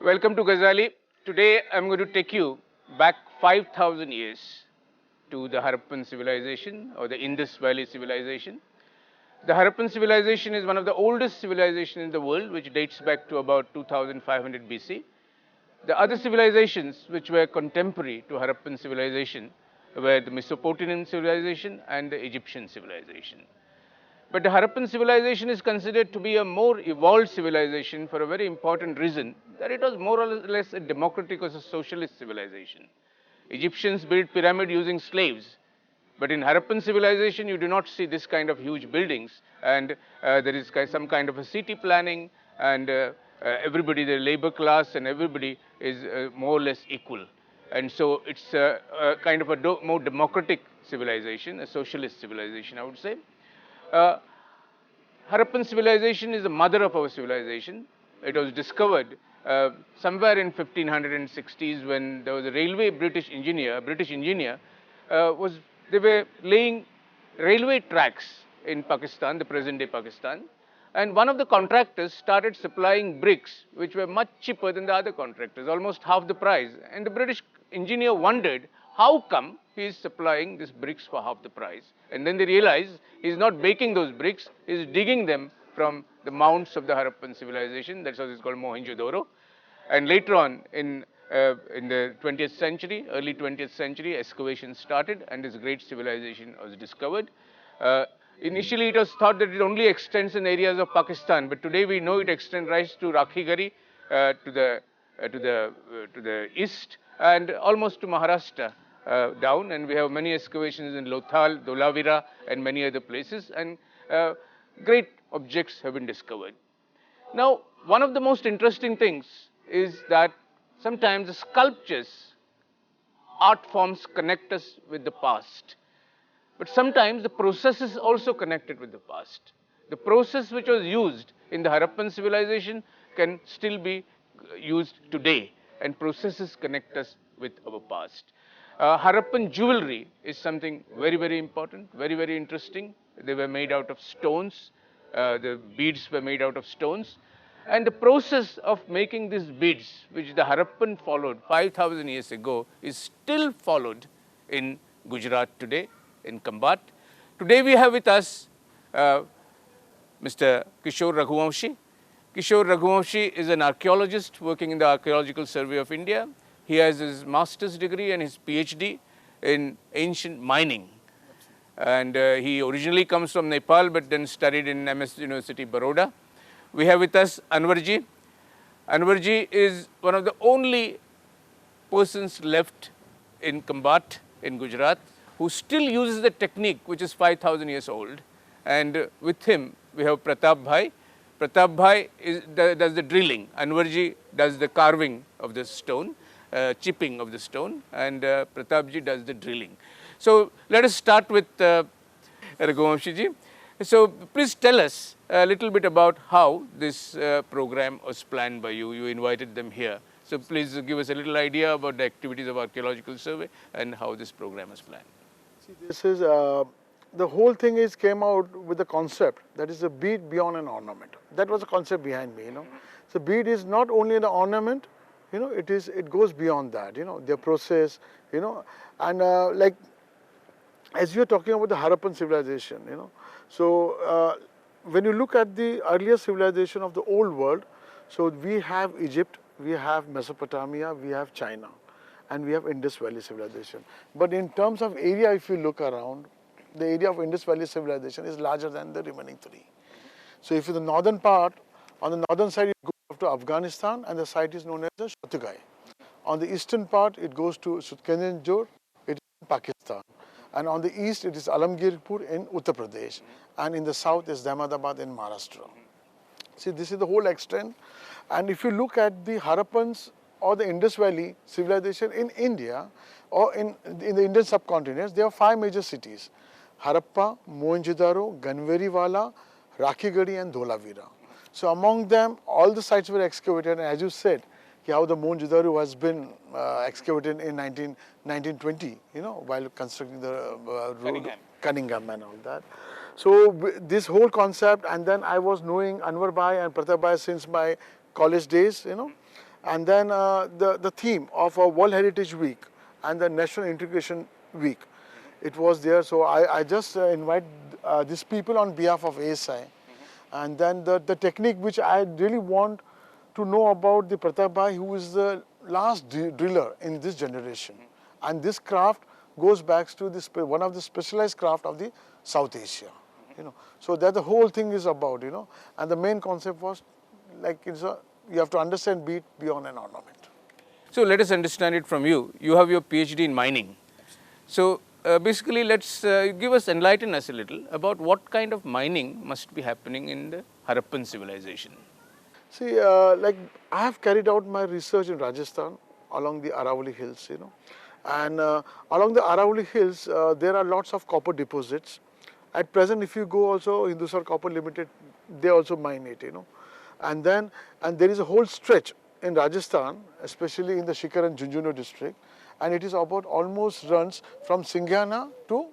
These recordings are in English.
Welcome to Gazali. Today I'm going to take you back 5,000 years to the Harappan civilization or the Indus Valley civilization. The Harappan civilization is one of the oldest civilizations in the world, which dates back to about 2500 BC. The other civilizations which were contemporary to Harappan civilization were the Mesopotamian civilization and the Egyptian civilization. But the Harappan civilization is considered to be a more evolved civilization for a very important reason, that it was more or less a democratic or a socialist civilization. Egyptians built pyramid using slaves, but in Harappan civilization you do not see this kind of huge buildings, and there is some kind of a city planning, and everybody, the labor class and everybody is more or less equal. And so it's a kind of a more democratic civilization, a socialist civilization, I would say. Uh, Harappan civilization is the mother of our civilization. It was discovered somewhere in 1560s when there was a British engineer they were laying railway tracks in Pakistan, the present day Pakistan, and one of the contractors started supplying bricks which were much cheaper than the other contractors, almost half the price. And the British engineer wondered how come he is supplying these bricks for half the price. And then they realized he is not baking those bricks, he is digging them from the mounds of the Harappan civilization. That's why it's called Mohenjo-daro. And later on in the 20th century, early 20th century, excavation started and this great civilization was discovered. Initially, it was thought that it only extends in areas of Pakistan, but today we know it extends right to Rakhigari, to the east, and almost to Maharashtra down. And we have many excavations in Lothal, Dholavira, and many other places, and great objects have been discovered. Now, one of the most interesting things is that sometimes the sculptures, art forms connect us with the past. But sometimes the process is also connected with the past. The process which was used in the Harappan civilization can still be used today, and processes connect us with our past. Harappan jewelry is something very, very important, very, very interesting. They were made out of stones. The beads were made out of stones. And the process of making these beads, which the Harappan followed 5,000 years ago, is still followed in Gujarat today, in Kambat. Today we have with us Mr. Kishore Raghuvamshi. Kishore Raghuvamshi is an archaeologist working in the Archaeological Survey of India. He has his master's degree and his PhD in ancient mining. And he originally comes from Nepal, but then studied in MS University, Baroda. We have with us Anwarji. Anwarji is one of the only persons left in Kambat in Gujarat who still uses the technique which is 5,000 years old. And with him we have Pratap Bhai. Pratap Bhai does the drilling. Anwarji does the carving of the stone, chipping of the stone, and Pratapji does the drilling. So let us start with Raghuvamshi ji. So please tell us a little bit about how this program was planned by you. You invited them here. So please give us a little idea about the activities of Archaeological Survey and how this program is planned. See, this is the whole thing came out with the concept that is a bead beyond an ornament. That was the concept behind me. So bead is not only an ornament. It goes beyond that. Their process. And like as you are talking about the Harappan civilization. So when you look at the earlier civilization of the old world, so we have Egypt, we have Mesopotamia, we have China, and we have Indus Valley civilization. But in terms of area, if you look around, the area of Indus Valley civilization is larger than the remaining three. So if the northern part, on the northern side it goes to Afghanistan, and the site is known as the Shotgai. On the eastern part it goes to Sutkenjor, it is in Pakistan. And on the east it is Alamgirpur in Uttar Pradesh, and in the south is Ahmedabad in Maharashtra. See, this is the whole extent. And if you look at the Harappans or the Indus Valley civilization in India or in the Indian subcontinent, there are 5 major cities: Harappa, Mohenjo-daro, Ganveriwala, Rakhigadi and Dholavira. So among them, all the sites were excavated, and as you said, how the Mohenjo-daro has been excavated in 1920, while constructing the road, Cunningham and all that. So this whole concept, and then I was knowing Anwar Bhai and Pratap Bhai since my college days, And then the theme of World Heritage Week and the National Integration Week, it was there. So I just invite these people on behalf of ASI. And then the technique which I really want to know about the Pratap Bhai, who is the last driller in this generation. And this craft goes back to this one of the specialized craft of the South Asia. So that the whole thing is about, and the main concept was like you have to understand bead beyond an ornament. So let us understand it from you. You have your PhD in mining. So basically, let's enlighten us a little about what kind of mining must be happening in the Harappan civilization. See, like I have carried out my research in Rajasthan along the Aravalli Hills, and along the Aravalli Hills, there are lots of copper deposits. At present, if you go also, Hindustan Copper Limited, they also mine it, and there is a whole stretch in Rajasthan, especially in the Shikar and Junjunu district, and it is about almost runs from Singhana to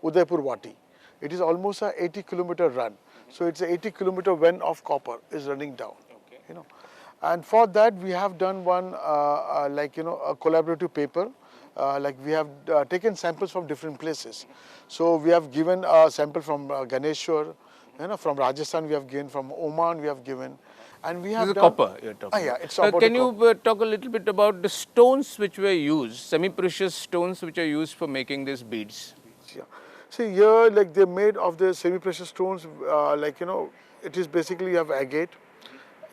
Udaipur Wati. It is almost a 80-kilometer run. So it's a 80-kilometer vein of copper is running down. And for that we have done one a collaborative paper. Like we have taken samples from different places. So we have given a sample from Ganeshwar, from Rajasthan we have given, from Oman we have given, and we have this is done copper you're talking yeah, about. it's about Can you talk a little bit about the stones which were used, semi-precious stones which are used for making these beads? Yeah. See here, like they're made of the semi-precious stones, it is basically you have agate,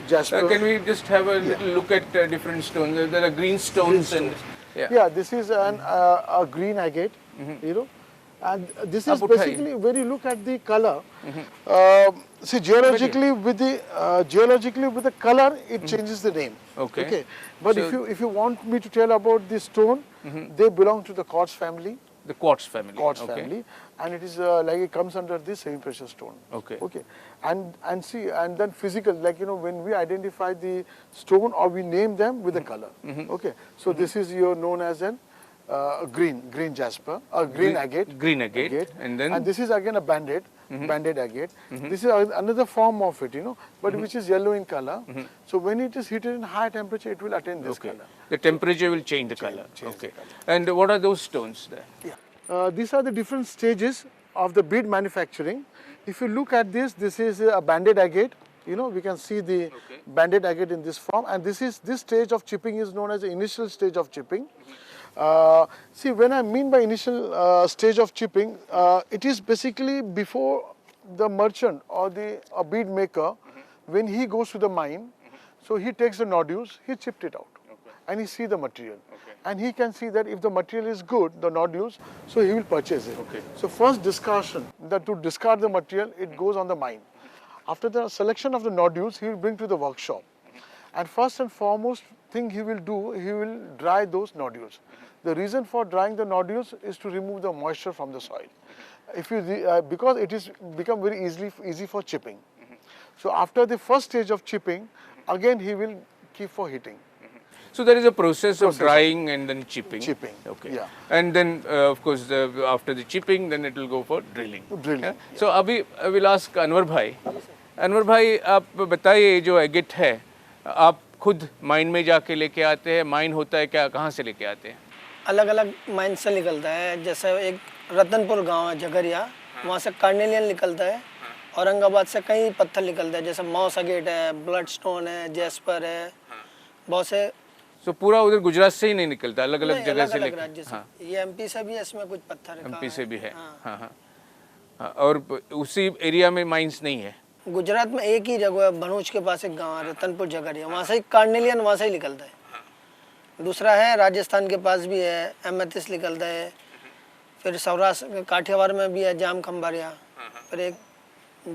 jasper. Can we just have a little look at different stones? There are green stones and yeah, this is a green agate, and this is basically when you look at the color. See, geologically with the color, it changes the name. Okay. But so if you want me to tell about the stone, they belong to the quartz family. The quartz family. Family, and it is like it comes under this semi-precious stone. Okay. And then physical, like when we identify the stone or we name them with the color. Okay. So this is known as an green jasper, green agate. Green agate. And this is again a banded agate. This is another form of it, but which is yellow in color. So when it is heated in high temperature, it will attain this color. The temperature will change the color. Okay. And what are those stones there? Yeah. These are the different stages of the bead manufacturing. If you look at this is a banded agate. We can see the banded agate in this form, and this stage of chipping is known as the initial stage of chipping. See, when I mean by initial stage of chipping, it is basically before the merchant or the bead maker, when he goes to the mine, so he takes the nodules, he chipped it out, and he see the material. And he can see that if the material is good, the nodules, so he will purchase it. So first discussion, that to discard the material, it goes on the mine. After the selection of the nodules, he will bring to the workshop. And first and foremost thing he will do, he will dry those nodules. The reason for drying the nodules is to remove the moisture from the soil. Because it is become very easy for chipping. So after the first stage of chipping, again he will keep for heating. So there is a process of drying and then chipping. Okay. Yeah. And then of course after the chipping, then it will go for drilling. Yeah? So अभी I will ask Anwar Bhai. Anwar Bhai, आप बताइए जो एगिट है, आप खुद mine में जाके लेके आते हैं, माइन होता है क्या, कहाँ से लेके आते हैं? अलग अलग माइन से निकलता है, जैसे एक रतनपुर गांव है झगरिया, वहाँ से कार्नेलियन निकलता है, औरंगाबाद से कई पत्थर निकलते हैं, जैसे मॉस अगेट है, ब्लड स्टोन है, जैस्पर है, बहुत से। तो पूरा उधर गुजरात से ही नहीं निकलता, अलग अलग जगह से लेके? हाँ, ये एमपी से भी है, इसमें कुछ पत्थर एमपी से भी है। हाँ। और उसी एरिया में माइंस नहीं है? गुजरात में एक ही जगह है, भनूज के पास एक गांव है रतनपुर झगरिया, वहाँ से कार्नेलियन वहाँ से ही निकलता है। दूसरा है राजस्थान के पास भी है, एमेथिस्ट निकलता है, फिर सौराष्ट्र काठियावाड़ में भी है जाम खंबारिया, फिर एक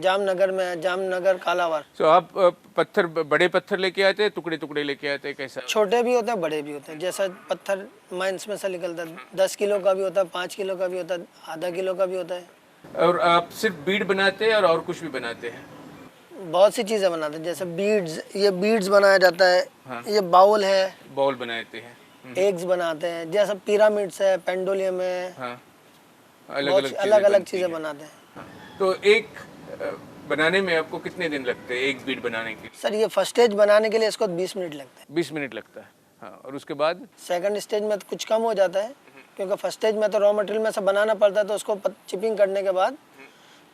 जामनगर में है, जामनगर कालावार। तो आप पत्थर, बड़े पत्थर लेके आते हैं, टुकड़े टुकड़े लेके आते हैं, कैसा? छोटे भी होते हैं, बड़े भी होते हैं, जैसा पत्थर माइंस में से निकलता है, 10 किलो का भी होता है, 5 किलो का भी होता है, आधा किलो का भी होता है। और आप सिर्फ बीड बनाते हैं और कुछ भी बनाते हैं? बहुत सी चीजें बनाते हैं, जैसे बीड्स, ये बीड्स बनाया जाता है। हाँ। ये बाउल है, बाउल बनाते हैं, एग्स बनाते हैं, जैसे पिरामिड्स है, पेंडोलियम है। हाँ। अलग अलग चीजें बनाते हैं। हाँ। तो एक बनाने में आपको कितने दिन लगते हैं एक बीट बनाने के लिए? सर ये फर्स्ट स्टेज बनाने के लिए इसको 20 मिनट लगते हैं। 20 मिनट लगता है। हाँ, और उसके बाद सेकंड स्टेज में तो कुछ कम हो जाता है, क्योंकि फर्स्ट स्टेज में तो रॉ मटेरियल में से बनाना पड़ता है, तो उसको चिपिंग करने के बाद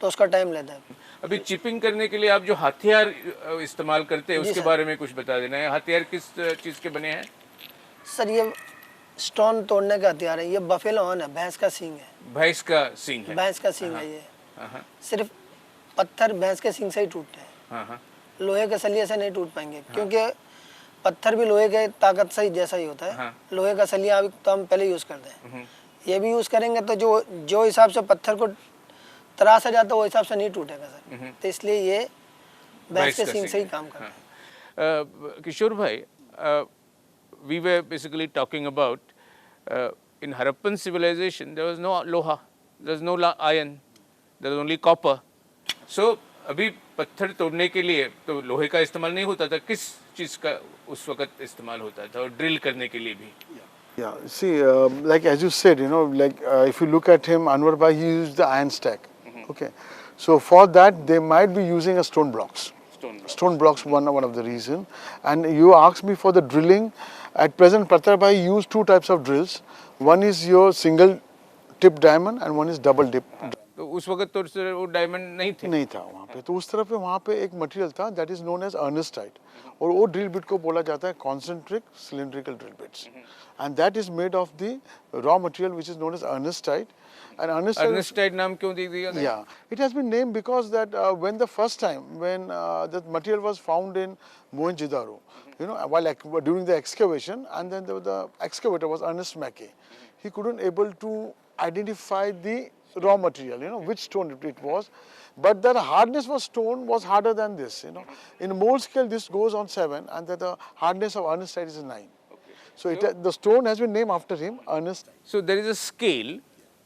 तो उसका टाइम लेता है। अभी चिपिंग करने के लिए आप जो हथियार इस्तेमाल करते हैं उसके बारे में कुछ बता देना है। हथियार किस चीज़ के बने हैं? सर ये स्टोन तोड़ने का हथियार है। ये बफेलो हॉर्न है, भैंस का सींग है। भैंस का सींग है। भैंस का सींग है ये। हाँ, सिर्फ पत्थर भैंस के सींग से ही टूटते हैं। हाँ, लोहे के सलिए से नहीं टूट पाएंगे, क्योंकि पत्थर भी लोहे के ताकत से ही जैसा ही होता है। हाँ। लोहे का सलिया अभी तो हम पहले यूज़ करते हैं, ये भी यूज़ करेंगे तो जो हिसाब से पत्थर को तराशा जाता है वो हिसाब से नहीं टूटेगा सर। तो इसलिए ये भैंस के सींग से ही काम करता है। किशोर भाई, we were basically talking about in Harappan civilization there was no loha, there was no iron, there was only copper. So अभी पत्थर तोड़ने के लिए तो लोहे का इस्तेमाल नहीं होता था, किस चीज़ का उस वक्त इस्तेमाल होता था, और ड्रिल करने के लिए भी? Yeah, see, like as you said, like if you look at him, Anwar Bhai, he used the iron stack. Okay, so for that they might be using a stone blocks. Stone blocks, one of the reason. And you asked me for the drilling. At present, Pratap Bhai used two types of drills. One is your single tip diamond and one is double dip. तो उस वक्त तो वो diamond नहीं थे? नहीं था वहाँ पे। तो उस तरफ पे वहाँ पे एक मटेरियल था that is known as अर्नेस्टाइट, और वो ड्रिल बिट को बोला जाता है concentric cylindrical drill bits, and that is made of the raw material which is known as अर्नेस्टाइट. And अर्नेस्टाइट नाम क्यों दे दिया गया? Yeah, it has been named because that when the first time when the material was found in Mohenjo-daro, while during the excavation, and then the excavator was Ernest Mackay, he couldn't able to identify the raw material, which stone it was, but the hardness of stone was harder than this. In mold scale this goes on 7, and the hardness of Ernestite is 9. So the stone has been named after him, Ernest. So there is a scale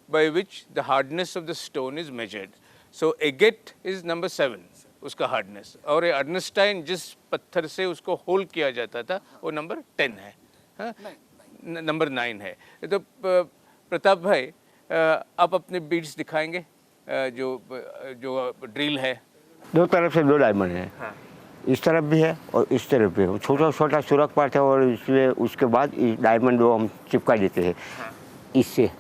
by which the hardness of the stone is measured. So agate is number 7, उसका hardness, और अर्नेस्टाइन जिस पत्थर से उसको whole किया जाता था वो नंबर 10 है, हाँ? नंबर 9 है। तो प्रताप भाई, आप अपने बीड्स दिखाएंगे, जो ड्रिल है? दो तरफ से 2 डायमंड है। हाँ। इस तरफ भी है और इस तरफ भी है। छोटा छोटा सुरख पार्ट है, और इसमें उसके बाद डायमंड वो हम चिपका देते हैं। हाँ। इससे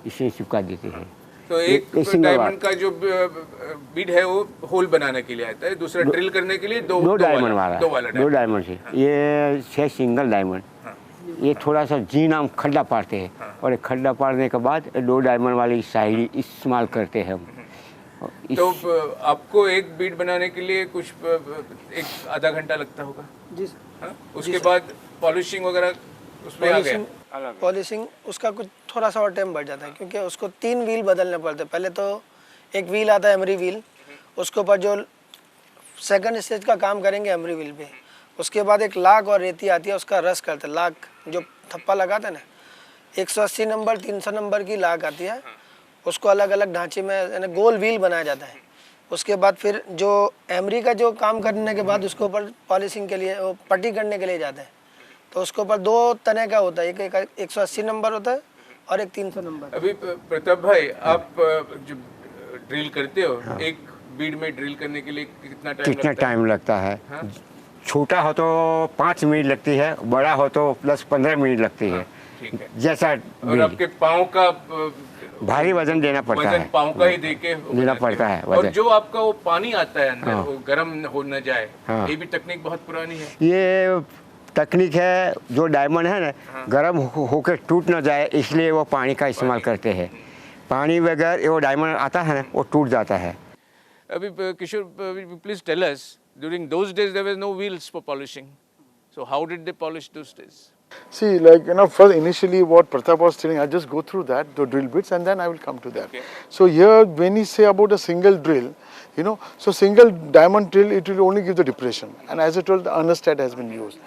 इसे चिपका देते हैं। तो एक डायमंड का जो बीड है वो होल बनाने के लिए आता है, दूसरा ड्रिल करने के लिए दो डायमंड वाला, 2 डायमंड से। ये 6 सिंगल डायमंड। ये थोड़ा सा जी नाम खड्डा पाड़ते हैं, और एक खड्डा पाड़ने के बाद 2 डायमंड वाली शायरी इस्तेमाल करते हैं हम। तो आपको एक बीड बनाने के लिए कुछ एक आधा घंटा लगता होगा जी सर। उसके बाद पॉलिशिंग वगैरह उसमें आ गया? पॉलिशिंग उसका कुछ थोड़ा सा और टाइम बढ़ जाता है, क्योंकि उसको 3 व्हील बदलने पड़ते हैं। पहले तो एक व्हील आता है एमरी व्हील, उसके ऊपर जो सेकंड स्टेज का काम करेंगे एमरी व्हील पे। उसके बाद एक लाख और रेती आती है, उसका रस करते हैं। लाख जो थप्पा लगाते हैं ना, 180 नंबर 300 नंबर की लाख आती है, उसको अलग अलग ढांचे में यानी गोल व्हील बनाया जाता है। उसके बाद फिर जो एमरी का जो काम करने के बाद उसके ऊपर पॉलिशिंग के लिए वो पट्टी करने के लिए जाता है। तो उसके ऊपर 2 तरह का होता है, एक 180 नंबर होता है और एक 300 नंबर। अभी प्रताप भाई, आप जो ड्रिल करते हो, एक बीड में ड्रिल करने के लिए कितना टाइम लगता है? छोटा हो तो 5 मिनट लगती है, बड़ा हो तो प्लस 15 मिनट लगती है। ठीक है। जैसा और आपके पाँव का भारी वजन देना पड़ता है, पाँव का ही देना पड़ता है और जो आपका वो पानी आता है अंदर, वो गर्म हो न जाए, ये भी तकनीक बहुत पुरानी है। ये तकनीक है, जो डायमंड है ना, गर्म होकर टूट न जाए, इसलिए वो पानी का इस्तेमाल करते हैं। पानी बगैर वो डायमंड आता है ना, वो टूट जाता है। अभी Kishore, please tell us, during those days there were no wheels for polishing, so how did they polish those days? See, like, first initially what Pratap was telling, I'll just go through that, the drill bits, and then I will come to that. Okay. So here, when he say about a single drill, so single diamond drill, it will only give the depression. And as I told, the understat has been used.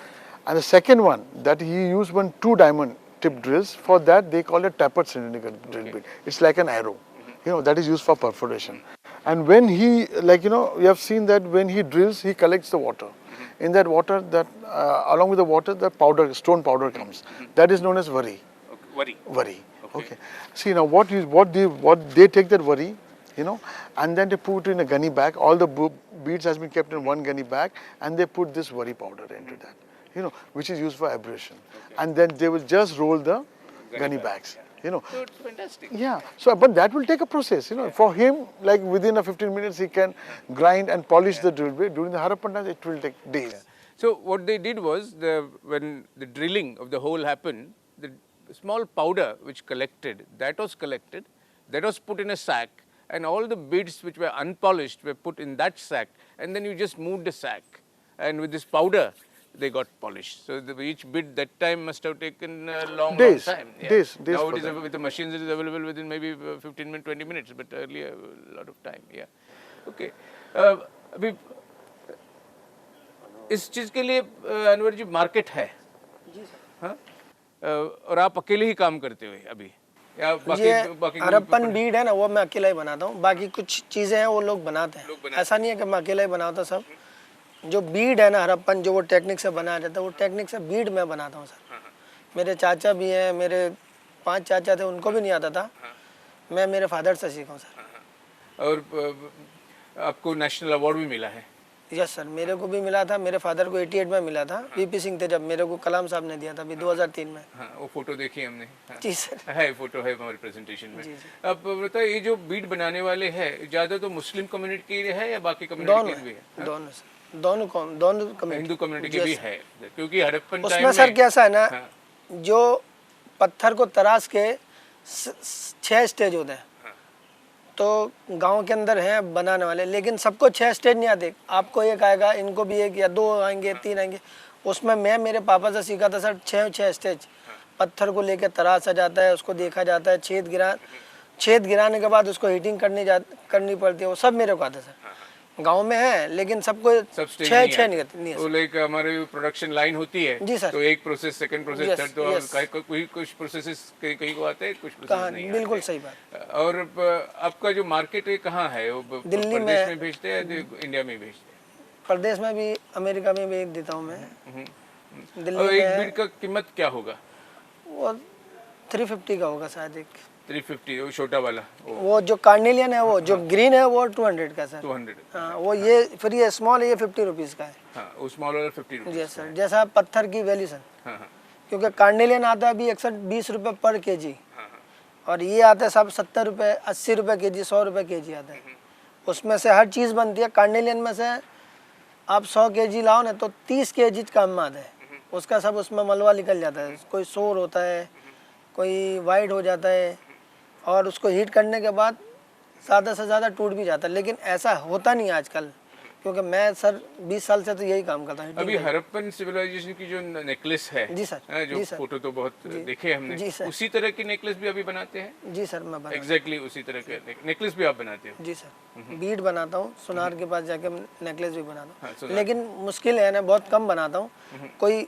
And the second one, that he used 2 diamond tip drills. For that, they call it tapered cylindrical drill bit. It's like an arrow, that is used for perforation. And when he, you have seen that when he drills, he collects the water. In that water, along with the water, the powder, stone powder comes. That is known as worry. Worry. Okay. See, now what they take that worry you know, and then they put in a gunny bag. All the beads has been kept in one gunny bag, and they put this worry powder into that, you know, which is used for abrasion. And then they will just roll the gunny bags, you know. So it's fantastic. Yeah, so but that will take a process, you know. For him, like within a 15 minutes, he can grind and polish the drill bit. During the Harappan times, it will take days. So what they did was, when the drilling of the hole happened, the small powder which collected, that was put in a sack, and all the beads which were unpolished were put in that sack, and then you just moved the sack, and with this powder, they got polished. So each bid that time must have taken a long time. Yeah. Days Now for it is them. with the machines, it is available within maybe 15 minutes, 20 minutes, but earlier a lot of time. Yeah. Okay. अभी इस चीज के लिए अनवर जी market है? जी sir. हाँ? और आप अकेले ही काम करते हो अभी? या बाकी हरप्पन बीड है ना, वो मैं अकेला ही बनाता हूँ। बाकी कुछ चीजें हैं वो लोग बनाते हैं। ऐसा नहीं है कि मैं अकेला ही बनाता सब। जो बीड है ना हरप्पन, जो वो टेक्निक से बनाया जाता है, वो टेक्निक से बीड मैं बनाता हूँ सर। मेरे चाचा भी हैं, मेरे 5 चाचा थे, उनको भी नहीं आता था। मैं मेरे फादर से सीखा हूँ सर। और आपको नेशनल अवार्ड भी मिला है? यस सर, मेरे को भी मिला था। मेरे फादर को 88 में मिला था। वीपी सिंह थे जब, मेरे को कलाम साहब ने दिया था अभी 2003 में। हाँ, वो फोटो देखी हमने। हाँ। जी सर, है फोटो है हमारे प्रेजेंटेशन में। जी, जी। अब बताओ, ये जो बीड बनाने वाले हैं ज्यादा तो मुस्लिम कम्युनिटी के है या बाकी कम्युनिटी के भी है? दोनों सर, दोनों कम्युनिटी। हिंदू कम्युनिटी के भी है, क्योंकि हड़प्पन टाइम उसमें सर कैसा है ना, हाँ। जो पत्थर को तराश के 6 स्टेज होते हैं। तो गांव के अंदर हैं बनाने वाले, लेकिन सबको 6 स्टेज नहीं आते। आपको एक आएगा, इनको भी 1 या 2 आएंगे, 3 आएंगे। उसमें मैं मेरे पापा से सीखा था सर 6 स्टेज। पत्थर को लेकर तराशा जाता है, उसको देखा जाता है, छेद गिराने के बाद उसको हीटिंग करनी पड़ती है। वो सब मेरे को आता है सर। गांव में है, लेकिन सबको 6 नहीं वो लाइक हमारे प्रोडक्शन लाइन होती है। जी सर। तो एक प्रोसेस, सेकंड प्रोसेस, थर्ड, तो कुछ प्रोसेसेस कहीं को आते हैं, कुछ प्रोसेस नहीं आते। बिल्कुल सही बात। और आपका जो मार्केट है कहाँ है? वो दिल्ली प्रदेश में भेजते हैं, इंडिया में भेजते हैं? प्रदेश में भी, अमेरिका में भी देता हूँ मैं। दिल्ली और एक में बीड का कीमत क्या होगा? वो 350 का होगा शायद एक। 350, वो छोटा वाला। वो जो कार्नेलियन है, वो जो ग्रीन है, वो 200 का सर। 200। हाँ, वो ये फिर ये स्मॉल है, ये 50 रुपीज़ का है। हाँ, वो स्मॉल वाला 50 रुपीज़। जी सर, जैसा पत्थर की वैल्यू सर। हाँ हाँ। क्योंकि कार्नेलियन आता है अभी 120 रुपये पर केजी, और ये आता है सब 70 रुपये, 80 रुपये केजी, 100 रुपये केजी आता है। उसमें से हर चीज़ बनती है। कार्नेलियन में से आप 100 केजी लाओ ना, तो 30 केजी कम में आता है। उसका सब उसमें मलबा निकल जाता है, कोई शोर होता है, कोई वाइट हो जाता है, और उसको हीट करने के बाद ज़्यादा से ज़्यादा टूट भी जाता है। लेकिन ऐसा होता नहीं आजकल, क्योंकि मैं सर 20 साल से तो यही काम करता हूँ। अभी हड़प्पन सिविलाइजेशन की जो नेकलेस है, जी सर, जो जी सर, फोटो तो बहुत देखे हमने, जी सर, उसी तरह की नेकलेस भी अभी बनाते हैं? जी सर, मैं एग्जैक्टली उसी तरह के नेकलेस भी आप बनाते हो? जी सर, बीड बनाता हूँ, सुनार के पास जाके नेकलेस भी बनाता हूँ। हाँ, लेकिन मुश्किल है ना, बहुत कम बनाता हूँ। कोई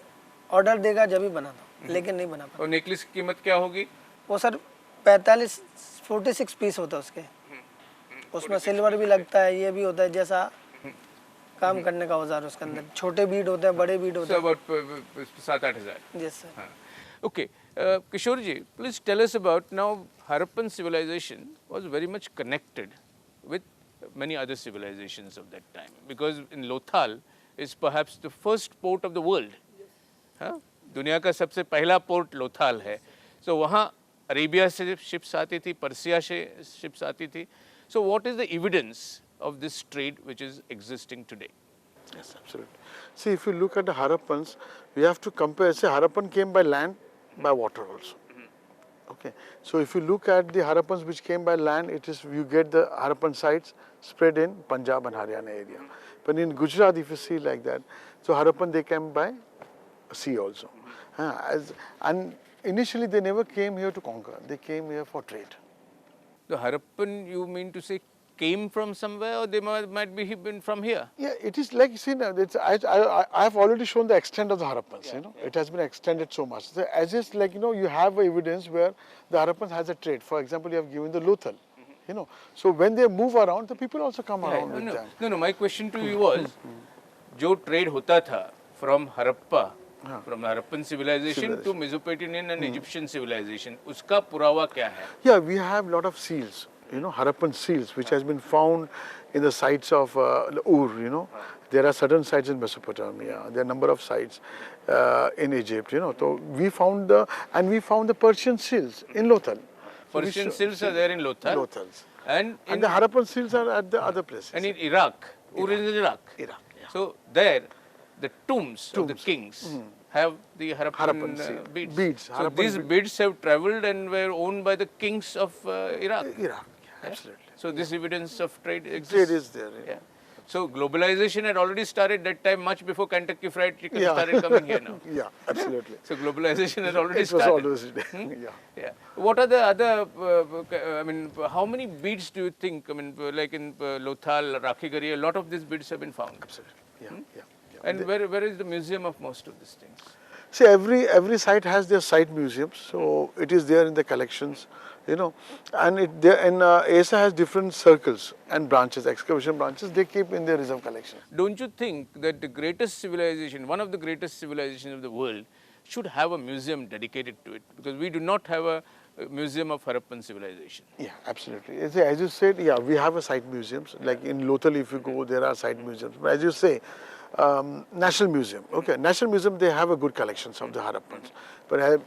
ऑर्डर देगा जब भी बनाता हूँ, लेकिन नहीं बना पाता। और नेकलेस की कीमत क्या होगी? वो सर 46 पीस होता है उसके। उसमें सिल्वर भी लगता है, ये भी होता है, जैसा काम करने का औजार उसके अंदर। छोटे बीड होते हैं, बड़े बीड होते हैं। 7-8 हज़ार। Yes sir. Okay, Kishore ji, please tell us about now. Harappan civilization was very much connected with many other civilizations of that time, because in Lothal is perhaps the first port of the world. हाँ, दुनिया का सबसे पहला port Lothal है। So वहाँ Arabia से ships आती थी, पर्सिया से शिप्स आती थी। So what is the evidence of this trade which is existing today? Yes, absolutely. See, if you look at the Harappans, we have to compare. Say, Harappan came by land, by water also. Okay. So if you look at the Harappans which came by land, it is, you get the Harappan sites spread in Punjab and Haryana area. But in Gujarat, if you see like that, so Harappan they came by sea also. And initially they never came here to conquer. They came here for trade. The Harappan, you mean to say, came from somewhere, or they might be been from here? Yeah, it is like, see, now, I have already shown the extent of the Harappans, you know. It has been extended so much. So as is like, you know, you have evidence where the Harappans has a trade. For example, you have given the Lothal, you know. So when they move around, the people also come around with them. No, my question to you was, जो trade होता था from Harappa, from the Harappan civilization to Mesopotamian and Egyptian civilization, उसका पुरावा क्या है? Yeah, we have lot of seals. Harappan seals, which has been found in the sites of Ur. There are certain sites in Mesopotamia. There are a number of sites in Egypt. So we found the Persian seals in Lothal. So Persian seals are there in Lothal. Lothals. And And the Harappan seals are at the other places. and in Iraq, Ur is in Iraq. Iraq, yeah. So there, the tombs of the kings have the Harappan, Harappan seal. beads. Beads, So Harappan these beads have travelled and were owned by the kings of Iraq. Iraq, yeah, absolutely. So this evidence of trade exists. Trade is there. Yeah. So globalization had already started that time, much before Kentucky Fried Chicken Yeah. started coming here now. Yeah, absolutely. So globalization had already It was started. always there. Yeah. Yeah. What are the other, I mean, how many beads do you think, I mean, like in Lothal, Rakhigari, a lot of these beads have been found? Absolutely. Yeah, yeah. And where is the museum of most of these things? See, every site has their site museums, so it is there in the collections, and ASA has different circles and branches, excavation branches, they keep in their reserve collection. Don't you think that the greatest civilization, one of the greatest civilizations of the world, should have a museum dedicated to it? Because we do not have a museum of Harappan civilization. Yeah, absolutely. As you said, yeah, we have a site museums, like in Lothal if you go, there are site museums, but as you say, National Museum. Okay, National Museum, they have a good collections of the Harappans, but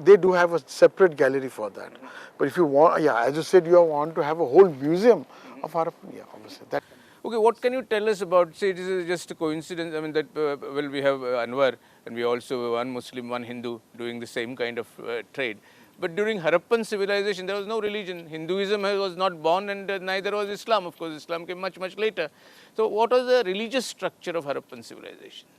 they do have a separate gallery for that. But if you want, yeah, as you said, you want to have a whole museum of Harappan, yeah, obviously that. Okay, what can you tell us about, say, this is just a coincidence, I mean, that, well, we have Anwar, and we also have one Muslim, one Hindu doing the same kind of trade. But during Harappan civilization, there was no religion. Hinduism was not born, and neither was Islam. Of course, Islam came much, much later. So what was the religious structure of Harappan civilization?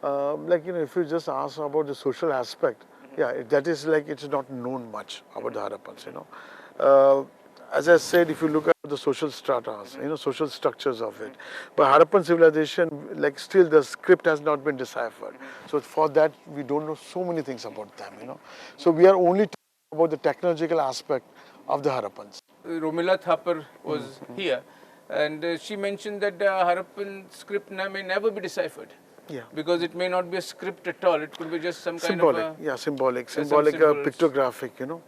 If you just ask about the social aspect, yeah, that is it's not known much about the Harappans, as I said, if you look at the social stratas, social structures of it, but Harappan civilization, still the script has not been deciphered. So for that, we don't know so many things about them, So we are only talking about the technological aspect of the Harappans. Romila Thapar was here, and she mentioned that the Harappan script may never be deciphered. Yeah. Because it may not be a script at all. It could be just some kind symbolic, of a... yeah, symbolic, symbols. pictographic,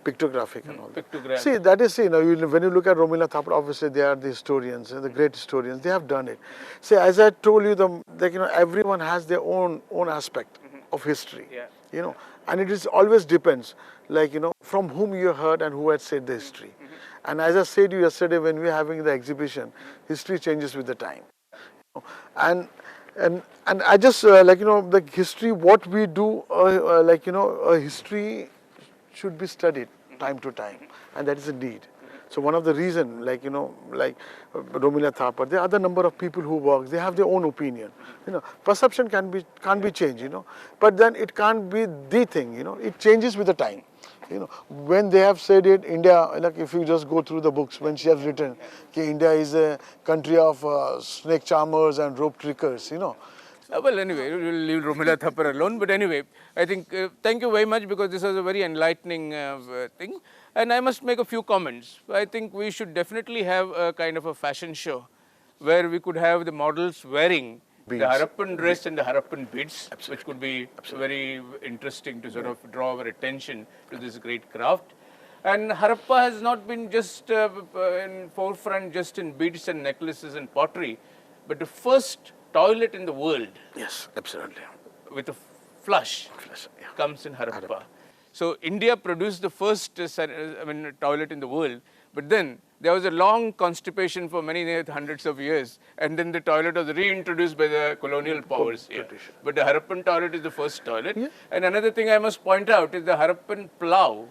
pictographic and all that. Pictograph. See, that is, when you look at Romila Thapar, obviously they are the historians, the great historians, they have done it. See, as I told you, everyone has their own aspect of history, Yeah. And it is always depends, from whom you heard and who had said the history. And as I said to you yesterday when we were having the exhibition, history changes with the time. And I just, the history, what we do, history should be studied time to time, and that is a need. So one of the reason, Romila Thapar, there are other number of people who work, they have their own opinion. Perception can't be changed, but then it can't be the thing, it changes with the time. When they have said it, India, if you just go through the books, when she has written, India is a country of snake charmers and rope trickers, Well, anyway, we'll leave Romila Thapar alone. But anyway, I think, thank you very much, because this was a very enlightening thing. And I must make a few comments. I think we should definitely have a kind of a fashion show where we could have the models wearing the Harappan dress and the Harappan beads, which could be very interesting to sort of draw our attention to this great craft. And Harappa has not been just in forefront just in beads and necklaces and pottery, but the first toilet in the world. Yes, absolutely. With a flush Yeah. comes in Harappa. So India produced the first toilet in the world, but then there was a long constipation for many hundreds of years, and then the toilet was reintroduced by the colonial powers here. But the Harappan toilet is the first toilet. Yeah. And another thing I must point out is the Harappan plough,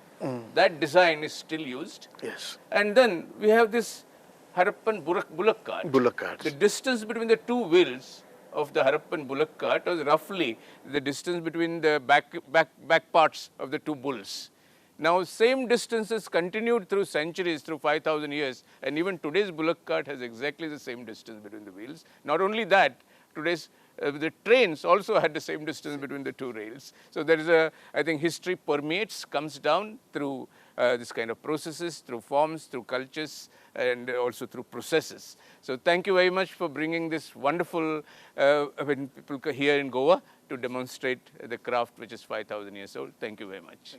that design is still used. Yes. And then we have this Harappan bullock cart. Bullock carts. The distance between the two wheels of the Harappan bullock cart was roughly the distance between the back parts of the two bulls. Now, same distances continued through centuries, through 5,000 years, and even today's bullock cart has exactly the same distance between the wheels. Not only that, today's the trains also had the same distance between the two rails. So there is I think history permeates, comes down through this kind of processes, through forms, through cultures, and also through processes. So thank you very much for bringing this wonderful people here in Goa to demonstrate the craft which is 5,000 years old. Thank you very much.